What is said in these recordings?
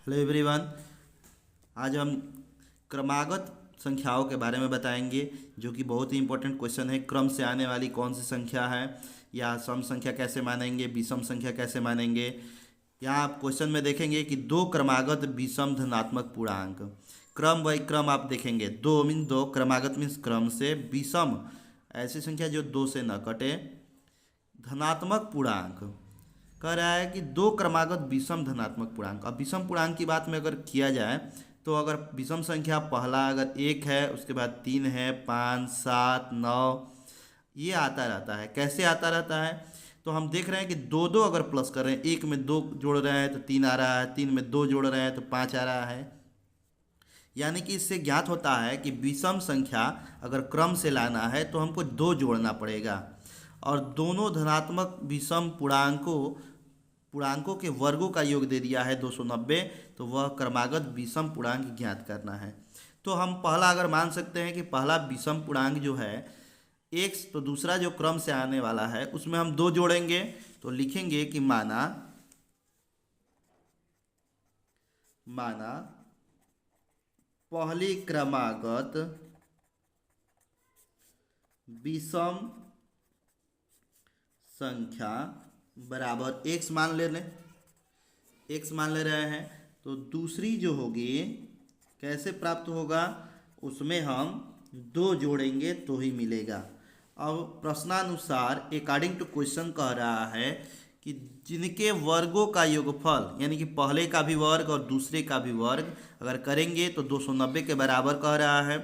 Hello everyone. आज हम क्रमागत संख्याओं के बारे में बताएंगे, जो कि बहुत ही इंपॉर्टेंट क्वेश्चन है। क्रम से आने वाली कौन सी संख्या है, या सम संख्या कैसे मानेंगे, विषम संख्या कैसे मानेंगे। यहाँ आप क्वेश्चन में देखेंगे कि दो क्रमागत विषम धनात्मक पूर्णांक, क्रम बाई क्रम आप देखेंगे। दो मीन दो, क्रमागत मीन्स क्रम से, विषम ऐसी संख्या जो दो से न कटे, धनात्मक पूर्णांक कह रहा है कि दो क्रमागत विषम धनात्मक पूर्णांक। अब विषम पूर्णांक की बात में अगर किया जाए तो अगर विषम संख्या पहला अगर एक है, उसके बाद तीन है, पाँच, सात, नौ, ये आता रहता है। कैसे आता रहता है? तो हम देख रहे हैं कि दो दो अगर प्लस कर रहे हैं, एक में दो जोड़ रहे हैं तो तीन आ रहा है, तीन में दो जोड़ रहे हैं तो पाँच आ रहा है। यानी कि इससे ज्ञात होता है कि विषम संख्या अगर क्रम से लाना है तो हमको दो जोड़ना पड़ेगा, और दोनों धनात्मक विषम पूर्णांकों के वर्गों का योग दे दिया है 290, तो वह क्रमागत विषम पूर्णांक ज्ञात करना है। तो हम पहला अगर मान सकते हैं कि पहला विषम पूर्णांक जो है एक्स, तो दूसरा जो क्रम से आने वाला है उसमें हम दो जोड़ेंगे, तो लिखेंगे कि माना पहली क्रमागत विषम संख्या बराबर एक्स मान ले रहे हैं। तो दूसरी जो होगी कैसे प्राप्त होगा, उसमें हम दो जोड़ेंगे तो ही मिलेगा। अब प्रश्नानुसार अकॉर्डिंग टू क्वेश्चन कह रहा है कि जिनके वर्गों का योगफल, यानी कि पहले का भी वर्ग और दूसरे का भी वर्ग अगर करेंगे तो 290 के बराबर कह रहा है।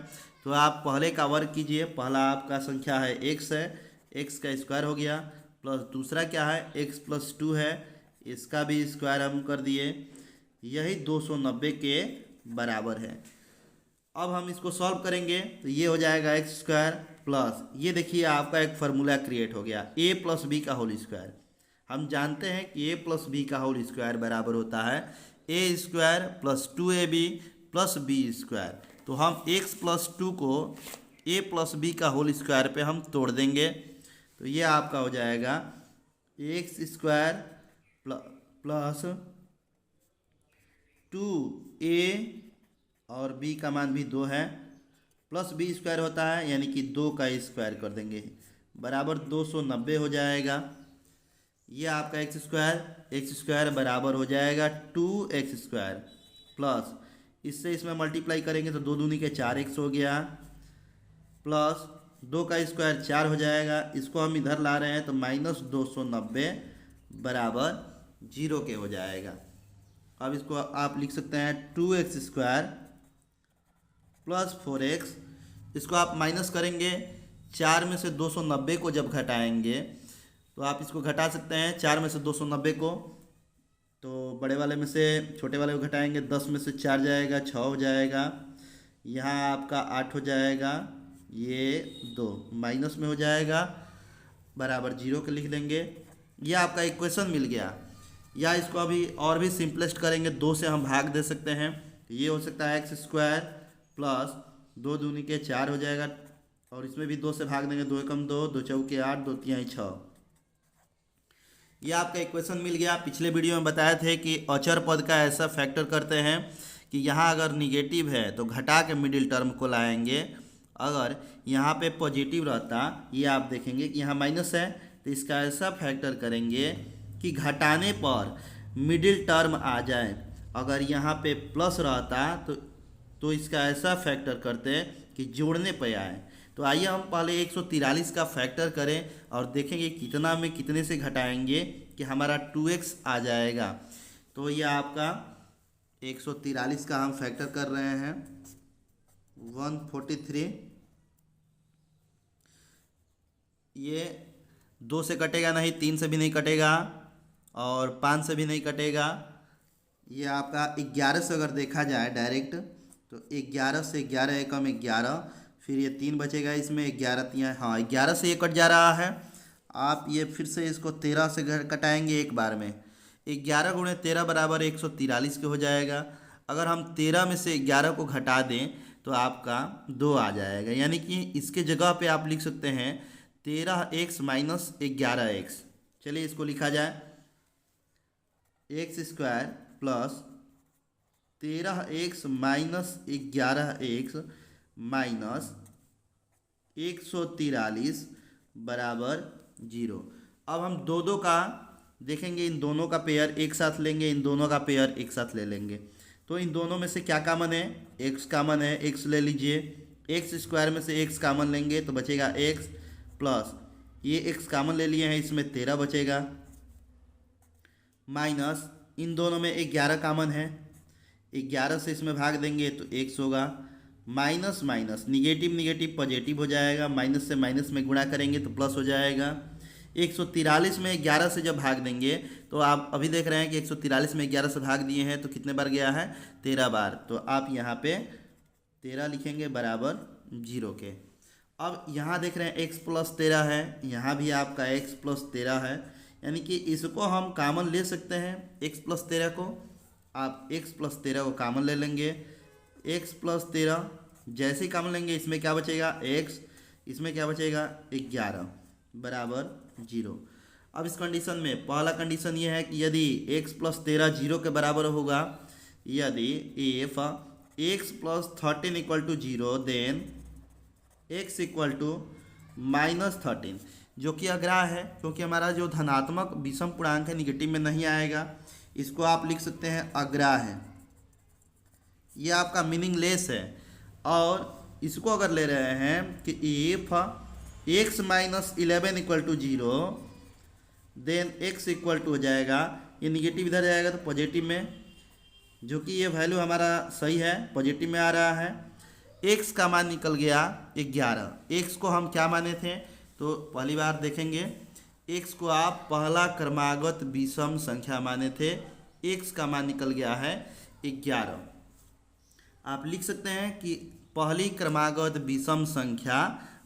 तो आप पहले का वर्ग कीजिए। पहला आपका संख्या है एक्स है, एक्स का स्क्वायर हो गया, प्लस दूसरा क्या है एक्स प्लस टू है, इसका भी स्क्वायर हम कर दिए, यही 290 के बराबर है। अब हम इसको सॉल्व करेंगे तो ये हो जाएगा एक्स स्क्वायर प्लस, ये देखिए आपका एक फार्मूला क्रिएट हो गया, ए प्लस बी का होल स्क्वायर। हम जानते हैं कि ए प्लस बी का होल स्क्वायर बराबर होता है A square plus two A B plus B square. तो हम एक्स प्लस टू को ए प्लस बी का होल स्क्वायर पे हम तोड़ देंगे, तो ये आपका हो जाएगा X square plus two A और बी का मान भी दो है, प्लस बी स्क्वायर होता है, यानी कि दो का स्क्वायर कर देंगे, बराबर 290 हो जाएगा। ये आपका एक्स स्क्वायर बराबर हो जाएगा 2x² प्लस, इससे इसमें मल्टीप्लाई करेंगे तो दो दूनी के 4x हो गया, प्लस दो का स्क्वायर 4 हो जाएगा, इसको हम इधर ला रहे हैं तो माइनस 290 बराबर 0 के हो जाएगा। अब इसको आप लिख सकते हैं 2x² प्लस 4x, इसको आप माइनस करेंगे, 4 में से 290 को जब घटाएंगे तो आप इसको घटा सकते हैं 4 में से 290 को, तो बड़े वाले में से छोटे वाले को घटाएंगे, 10 में से 4 जाएगा 6 हो जाएगा, यहाँ आपका 8 हो जाएगा, ये 2 माइनस में हो जाएगा, बराबर 0 के लिख देंगे। यह आपका इक्वेशन मिल गया। या इसको अभी और भी सिंपलेस्ट करेंगे, 2 से हम भाग दे सकते हैं, ये हो सकता है एक्स स्क्वायर प्लस दो दूनी के 4 हो जाएगा, और इसमें भी 2 से भाग देंगे, 2 एकम 2, 2 चौके 8, 2 तिहाई 6। ये आपका इक्वेशन मिल गया। पिछले वीडियो में बताए थे कि अचर पद का ऐसा फैक्टर करते हैं कि यहाँ अगर निगेटिव है तो घटा के मिडिल टर्म को लाएंगे, अगर यहाँ पे पॉजिटिव रहता, ये आप देखेंगे कि यहाँ माइनस है, तो इसका ऐसा फैक्टर करेंगे कि घटाने पर मिडिल टर्म आ जाए। अगर यहाँ पे प्लस रहता तो इसका ऐसा फैक्टर करते कि जोड़ने पे आए। तो आइए हम पहले 143 का फैक्टर करें और देखेंगे कितना में कितने से घटाएंगे कि हमारा 2x आ जाएगा। तो ये आपका 143 का हम फैक्टर कर रहे हैं 143, ये 2 से कटेगा नहीं, 3 से भी नहीं कटेगा और 5 से भी नहीं कटेगा। ये आपका 11 से अगर देखा जाए डायरेक्ट तो 11 से 11 एकम 11, फिर ये 3 बचेगा, इसमें 11 तिया, हाँ 11 से ये कट जा रहा है। आप ये फिर से इसको 13 से कटाएंगे एक बार में, 11 गुणे 13 बराबर 143 के हो जाएगा। अगर हम 13 में से 11 को घटा दें तो आपका 2 आ जाएगा, यानी कि इसके जगह पे आप लिख सकते हैं 13x माइनस 11x। चलिए इसको लिखा जाए, x square plus 13x minus 11x minus 143 बराबर 0। अब हम दो दो का देखेंगे, इन दोनों का पेयर एक साथ लेंगे, इन दोनों का पेयर एक साथ ले लेंगे। तो इन दोनों में से क्या कामन है? x कामन है, x ले लीजिए। एक्स स्क्वायर में से x कामन लेंगे तो बचेगा x प्लस ये x कामन ले लिए हैं, इसमें 13 बचेगा माइनस इन दोनों में 11 कामन है, 11 से इसमें भाग देंगे तो x होगा minus minus negative negative positive हो जाएगा, माइनस से माइनस में गुणा करेंगे तो प्लस हो जाएगा। 143 में 11 से जब भाग देंगे तो आप अभी देख रहे हैं कि 143 में 11 से भाग दिए हैं तो कितने बार गया है? 13 बार। तो आप यहाँ पे 13 लिखेंगे बराबर 0 के। अब यहाँ देख रहे हैं x प्लस 13 है, यहाँ भी आपका x प्लस 13 है, यानी कि इसको हम कामन ले सकते हैं। x प्लस 13 को आप x प्लस 13 को कामन ले लेंगे। x प्लस 13 जैसे ही कामन लेंगे इसमें क्या बचेगा? x, इसमें क्या बचेगा? 11 बराबर 0। अब इस कंडीशन में पहला कंडीशन ये है कि यदि x प्लस 13 0 के बराबर होगा, यदि if x plus 13 equal to 0 then x equal to minus 13, जो कि अग्राह्य है क्योंकि हमारा जो धनात्मक विषम पूर्णांक है निगेटिव में नहीं आएगा, इसको आप लिख सकते हैं अग्राह्य। ये आपका मीनिंगलेस है। और इसको अगर ले रहे हैं कि if x minus 11 equal to 0 then x equal to हो जाएगा, ये निगेटिव इधर जाएगा तो पॉजिटिव में, जो कि ये वैल्यू हमारा सही है, पॉजिटिव में आ रहा है। x का मान निकल गया 11। x को हम क्या माने थे? तो पहली बार देखेंगे, x को आप पहला क्रमागत विषम संख्या माने थे, x का मान निकल गया है 11। आप लिख सकते हैं कि पहली क्रमागत विषम संख्या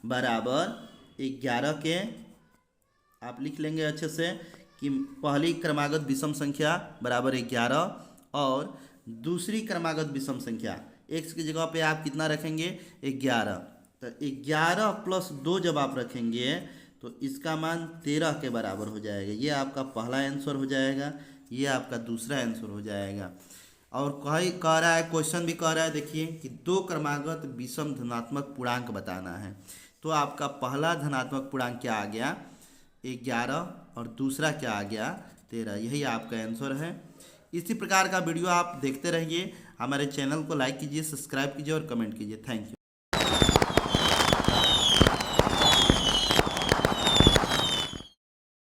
बराबर 11 के, आप लिख लेंगे अच्छे से कि पहली क्रमागत विषम संख्या बराबर 11 और दूसरी क्रमागत विषम संख्या x की जगह पे आप कितना रखेंगे? 11। तो 11 प्लस 2 जब आप रखेंगे तो इसका मान 13 के बराबर हो जाएगा। ये आपका पहला आंसर हो जाएगा, ये आपका दूसरा आंसर हो जाएगा। और कह रहा है, क्वेश्चन भी कह रहा है, देखिए कि दो क्रमागत विषम धनात्मक पूर्णांक बताना है। तो आपका पहला धनात्मक पूर्णांक क्या आ गया? 11 और दूसरा क्या आ गया? 13। यही आपका आंसर है। इसी प्रकार का वीडियो आप देखते रहिए। हमारे चैनल को लाइक कीजिए, सब्सक्राइब कीजिए और कमेंट कीजिए। Thank you.